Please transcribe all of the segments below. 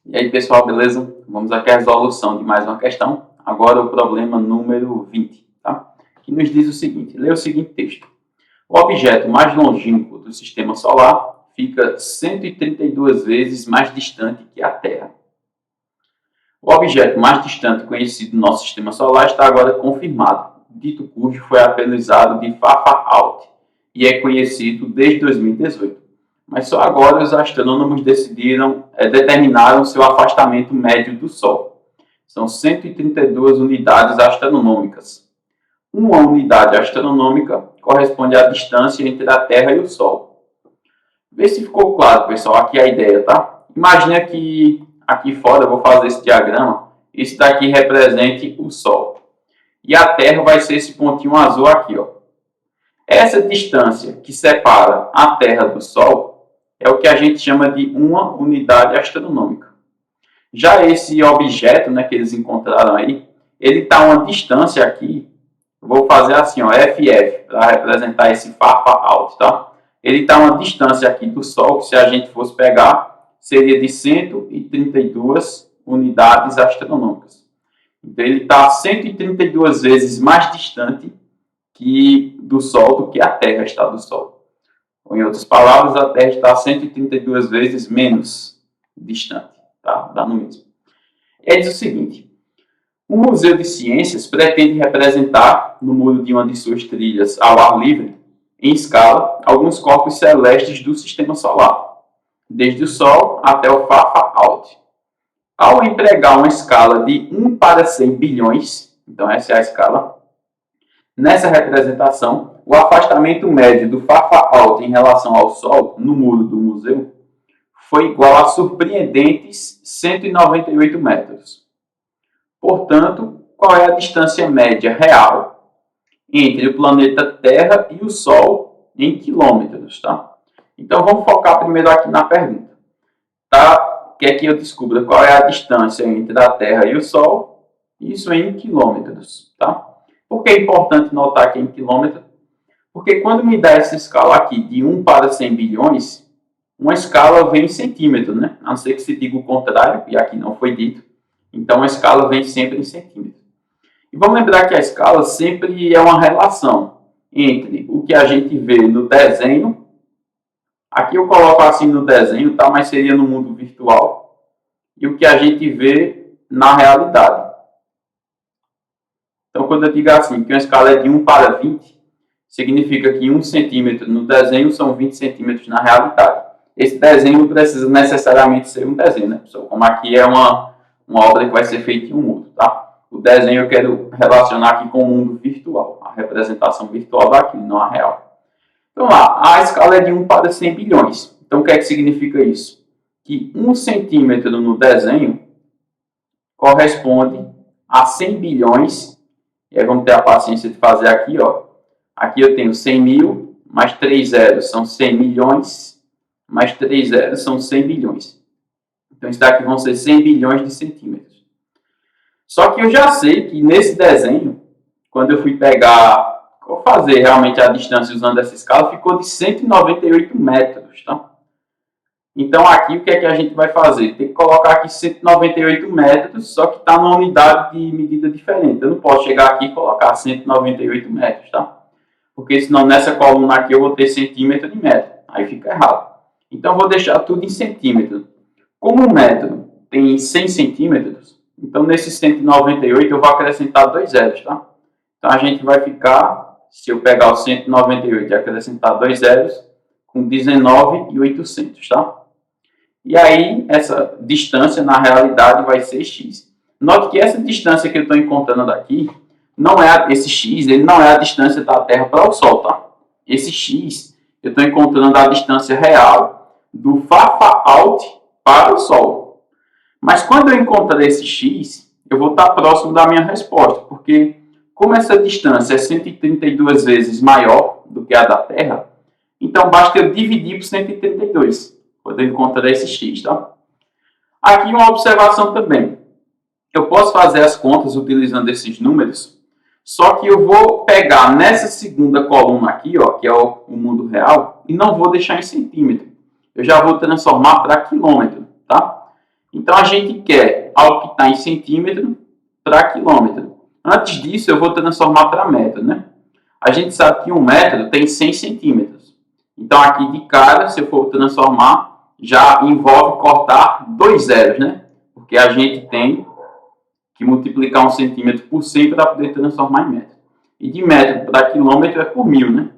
E aí, pessoal, beleza? Vamos aqui à resolução de mais uma questão. Agora o problema número 20, tá? Que nos diz o seguinte, lê o seguinte texto. O objeto mais longínquo do sistema solar fica 132 vezes mais distante que a Terra. O objeto mais distante conhecido no nosso sistema solar está agora confirmado, dito cujo foi apelidado de Far-Out e é conhecido desde 2018. Mas só agora os astrônomos determinaram seu afastamento médio do Sol. São 132 unidades astronômicas. Uma unidade astronômica corresponde à distância entre a Terra e o Sol. Vê se ficou claro, pessoal, aqui a ideia, tá? Imagina que aqui fora eu vou fazer esse diagrama. Isso daqui represente o Sol. E a Terra vai ser esse pontinho azul aqui, ó. Essa distância que separa a Terra do Sol é o que a gente chama de uma unidade astronômica. Já esse objeto, né, que eles encontraram aí, ele está a uma distância aqui, vou fazer assim, ó, FF, para representar esse Far-Out, tá? Ele está a uma distância aqui do Sol, que se a gente fosse pegar, seria de 132 unidades astronômicas. Então, ele está 132 vezes mais distante do Sol do que a Terra está do Sol. Ou, em outras palavras, a Terra está 132 vezes menos distante. Tá? Dá no mesmo. E diz o seguinte. O Museu de Ciências pretende representar, no muro de uma de suas trilhas ao ar livre, em escala, alguns corpos celestes do Sistema Solar, desde o Sol até o Far-Out. Ao empregar uma escala de 1 para 100 bilhões, então essa é a escala, nessa representação, o afastamento médio do Far-Out em relação ao Sol, no muro do museu, foi igual a surpreendentes 198 metros. Portanto, qual é a distância média real entre o planeta Terra e o Sol em quilômetros, tá? Então, vamos focar primeiro aqui na pergunta. Tá? Quer que eu descubra qual é a distância entre a Terra e o Sol? Isso em quilômetros, tá? Por que é importante notar que é em quilômetro? Porque quando me dá essa escala aqui de 1 para 100 bilhões, uma escala vem em centímetro, né? A não ser que se diga o contrário, e aqui não foi dito. Então, a escala vem sempre em centímetro. E vamos lembrar que a escala sempre é uma relação entre o que a gente vê no desenho. Aqui eu coloco assim no desenho, tá? Mas seria no mundo virtual. E o que a gente vê na realidade. Então, quando eu digo assim, que uma escala é de 1 para 20, significa que 1 centímetro no desenho são 20 centímetros na realidade. Esse desenho não precisa necessariamente ser um desenho, né, pessoal? Como aqui é uma obra que vai ser feita em um mundo, tá? O desenho eu quero relacionar aqui com o mundo virtual, a representação virtual daquilo, não a real. Então lá, a escala é de 1 para 100 bilhões. Então o que é que significa isso? Que 1 centímetro no desenho corresponde a 100 bilhões. E aí vamos ter a paciência de fazer aqui, ó. Aqui eu tenho 100 mil, mais 3 zeros são 100 milhões, mais 3 zeros são 100 bilhões. Então, isso daqui vão ser 100 bilhões de centímetros. Só que eu já sei que nesse desenho, quando eu fui fazer realmente a distância usando essa escala, ficou de 198 metros, tá? Então, aqui, o que é que a gente vai fazer? Tem que colocar aqui 198 metros, só que está numa unidade de medida diferente. Eu não posso chegar aqui e colocar 198 metros, tá? Porque senão nessa coluna aqui eu vou ter centímetro de metro. Aí fica errado. Então, eu vou deixar tudo em centímetro. Como um metro tem 100 centímetros, então nesse 198 eu vou acrescentar 2 zeros, tá? Então, a gente vai ficar, se eu pegar o 198 e acrescentar 2 zeros, com 19.800, tá? E aí, essa distância, na realidade, vai ser x. Note que essa distância que eu estou encontrando daqui, esse x, ele não é a distância da Terra para o Sol, tá? Esse x, eu estou encontrando a distância real do Far-Out para o Sol. Mas quando eu encontrar esse x, eu vou estar próximo da minha resposta, porque como essa distância é 132 vezes maior do que a da Terra, então basta eu dividir por 132, quando eu encontrar esse x, tá? Aqui uma observação também. Eu posso fazer as contas utilizando esses números, só que eu vou pegar nessa segunda coluna aqui, ó, que é o mundo real, e não vou deixar em centímetro. Eu já vou transformar para quilômetro, tá? Então, a gente quer algo que está em centímetro para quilômetro. Antes disso, eu vou transformar para metro, né? A gente sabe que 1 metro tem 100 centímetros. Então, aqui de cara, se eu for transformar, já envolve cortar 2 zeros, né? Porque a gente tem que multiplicar 1 centímetro por 100 para poder transformar em metro. E de metro para quilômetro é por 1000, né?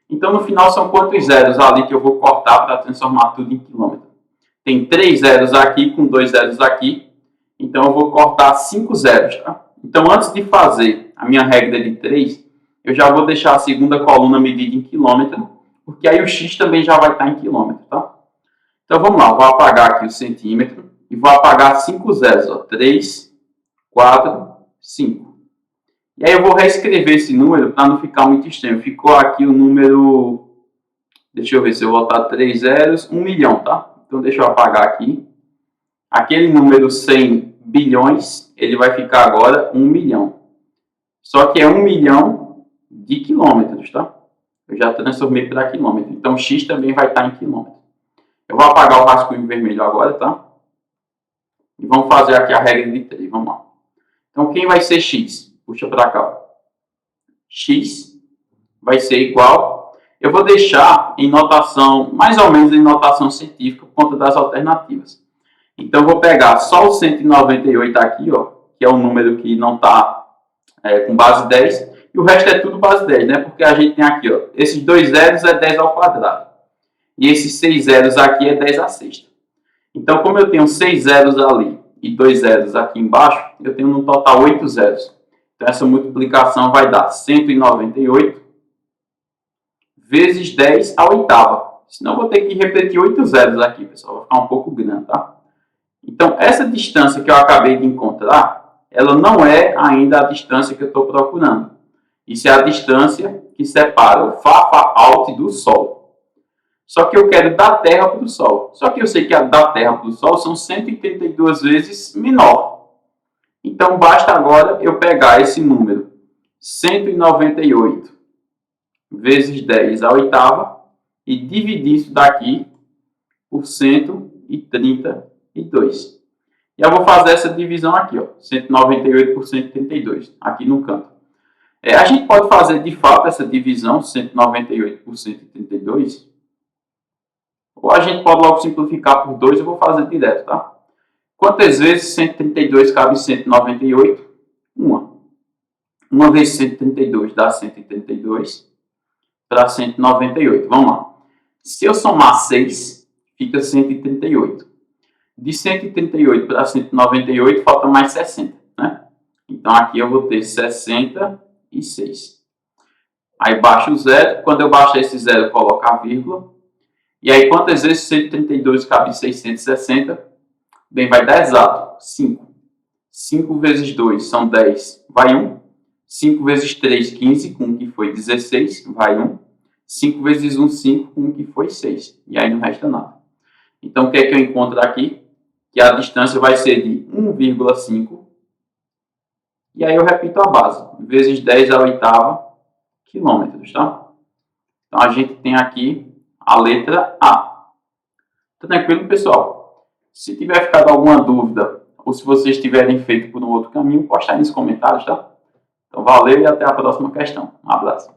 Então, no final, são quantos zeros ali que eu vou cortar para transformar tudo em quilômetro? Tem 3 zeros aqui com 2 zeros aqui. Então, eu vou cortar 5 zeros, tá? Então, antes de fazer a minha regra de 3, eu já vou deixar a segunda coluna medida em quilômetro, porque aí o x também já vai estar em quilômetro, tá? Então, vamos lá. Eu vou apagar aqui o centímetro e vou apagar 5 zeros, ó. 3, 4, 5. E aí eu vou reescrever esse número para não ficar muito estranho. Ficou aqui o número... Deixa eu ver se eu botar 3 zeros. 1 milhão, tá? Então deixa eu apagar aqui. Aquele número 100 bilhões, ele vai ficar agora 1 milhão. Só que é 1 milhão de quilômetros, tá? Eu já transformei para quilômetro. Então x também vai estar em quilômetro. Eu vou apagar o rascunho vermelho agora, tá? E vamos fazer aqui a regra de 3. Vamos lá. Então quem vai ser x? Puxa para cá. X vai ser igual... Eu vou deixar em notação, mais ou menos em notação científica, por conta das alternativas. Então, eu vou pegar só o 198 aqui, ó, que é o número que não está com base 10, e o resto é tudo base 10, né? Porque a gente tem aqui, ó, esses 2 zeros é 10 ao quadrado. E esses 6 zeros aqui é 10 à sexta. Então, como eu tenho 6 zeros ali e 2 zeros aqui embaixo, eu tenho no total 8 zeros. Então, essa multiplicação vai dar 198 vezes 10 à oitava. Senão, eu vou ter que repetir 8 zeros aqui, pessoal. Vai ficar um pouco grande, tá? Então, essa distância que eu acabei de encontrar, ela não é ainda a distância que eu estou procurando. Isso é a distância que separa o Fafá-Alt do Sol. Só que eu quero da Terra para o Sol. Só que eu sei que a da Terra para o Sol são 132 vezes menor. Então, basta agora eu pegar esse número, 198 vezes 10 à oitava, e dividir isso daqui por 132. E eu vou fazer essa divisão aqui, ó, 198 por 132, aqui no canto. A gente pode fazer, de fato, essa divisão, 198 por 132, ou a gente pode logo simplificar por 2, eu vou fazer direto, tá? Quantas vezes 132 cabe em 198? Uma. Uma vezes 132 dá 132 para 198. Vamos lá. Se eu somar 6, fica 138. De 138 para 198, falta mais 60, né? Então, aqui eu vou ter 66. Aí, baixo o zero. Quando eu baixar esse zero, eu coloco a vírgula. E aí, quantas vezes 132 cabe em 660? Bem, vai dar exato. 5. 5 vezes 2 são 10, vai 1. 5 vezes 3, 15, com o que foi 16, vai 1. 5 vezes 1, 5, com o que foi 6. E aí não resta nada. Então, o que é que eu encontro aqui? Que a distância vai ser de 1,5. E aí eu repito a base. Vezes 10 à oitava quilômetros, tá? Então, a gente tem aqui a letra A. Tranquilo, pessoal? Se tiver ficado alguma dúvida, ou se vocês tiverem feito por um outro caminho, posta aí nos comentários, tá? Então, valeu e até a próxima questão. Um abraço.